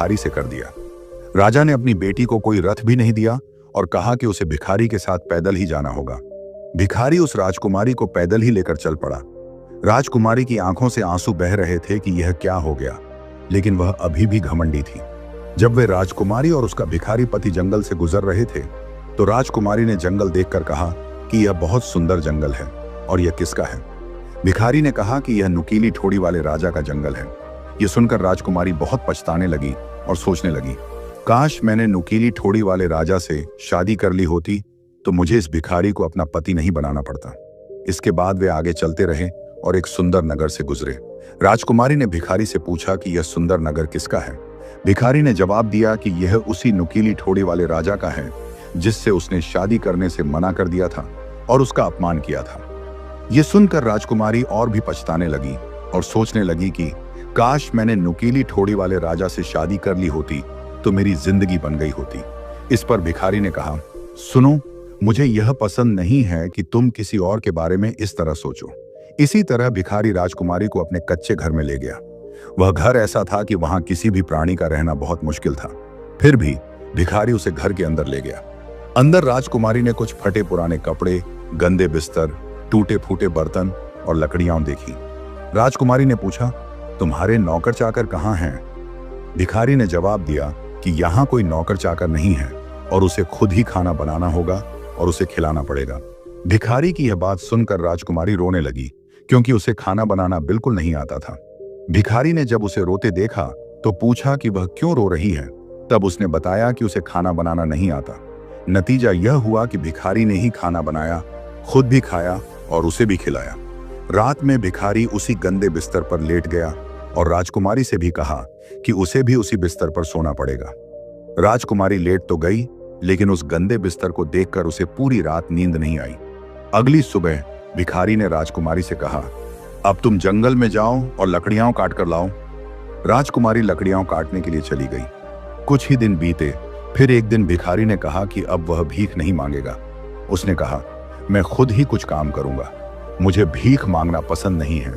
भिखारी से कर दिया। राजा ने अपनी बेटी को कोई रथ भी नहीं दिया और कहा कि उसे भिखारी के साथ पैदल ही जाना होगा। भिखारी उस राजकुमारी को पैदल ही लेकर चल पड़ा। राजकुमारी की आंखों से आंसू बह रहे थे कि यह क्या हो गया, लेकिन वह अभी भी घमंडी थी। जब वे राजकुमारी और उसका भिखारी पति जंगल से गुजर रहे थे तो राजकुमारी ने जंगल देखकर कहा कि यह बहुत सुंदर जंगल है और यह किसका है। भिखारी ने कहा कि यह नुकीली ठोड़ी वाले राजा का जंगल है। यह सुनकर राजकुमारी बहुत पछताने लगी और सोचने लगी, काश मैंने नुकीली ठोड़ी वाले राजा से शादी कर ली होती तो मुझे इस भिखारी को अपना पति नहीं बनाना पड़ता। इसके बाद वे आगे चलते रहे और एक सुंदर नगर से गुजरे। राजकुमारी ने भिखारी से पूछा कि यह सुंदर नगर किसका है। भिखारी ने जवाब दिया कि यह उसी नुकीली ठोड़ी वाले राजा का है जिससे उसने शादी करने से मना कर दिया था और उसका अपमान किया था। यह सुनकर राजकुमारी और भी पछताने लगी और सोचने लगी कि काश मैंने नुकीली ठोड़ी वाले राजा से शादी कर ली होती तो मेरी जिंदगी बन गई होती। इस पर भिखारी ने कहा, सुनो, मुझे यह पसंद नहीं है कि तुम किसी और के बारे में इस तरह सोचो। इसी तरह भिखारी राजकुमारी को अपने कच्चे घर में ले गया। वह घर ऐसा था कि वहां किसी भी प्राणी का रहना बहुत मुश्किल था। फिर भी भिखारी उसे घर के अंदर ले गया। अंदर राजकुमारी ने कुछ फटे पुराने कपड़े, गंदे बिस्तर, टूटे फूटे बर्तन और लकड़ियां देखी। राजकुमारी ने पूछा, तुम्हारे नौकर चाकर कहाँ हैं? भिखारी ने जवाब दिया कि यहाँ कोई नौकर चाकर नहीं है और उसे खुद ही खाना बनाना होगा और उसे खिलाना पड़ेगा। भिखारी की यह बात सुनकर राजकुमारी रोने लगी क्योंकि उसे खाना बनाना बिल्कुल नहीं आता था। भिखारी ने जब उसे रोते देखा तो पूछा कि वह क्यों रो रही है। तब उसने बताया कि उसे खाना बनाना नहीं आता। नतीजा यह हुआ कि भिखारी ने ही खाना बनाया, खुद भी खाया और उसे भी खिलाया। रात में भिखारी उसी गंदे बिस्तर पर लेट गया और राजकुमारी से भी कहा कि उसे भी उसी बिस्तर पर सोना पड़ेगा। राजकुमारी लेट तो गई, लेकिन उस गंदे बिस्तर को देखकर उसे पूरी रात नींद नहीं आई। अगली सुबह भिखारी ने राजकुमारी से कहा, अब तुम जंगल में जाओ और लकड़ियां काट कर लाओ। राजकुमारी लकड़ियां काटने के लिए चली गई। कुछ ही दिन बीते, फिर एक दिन भिखारी ने कहा कि अब वह भीख नहीं मांगेगा। उसने कहा, मैं खुद ही कुछ काम करूंगा, मुझे भीख मांगना पसंद नहीं है।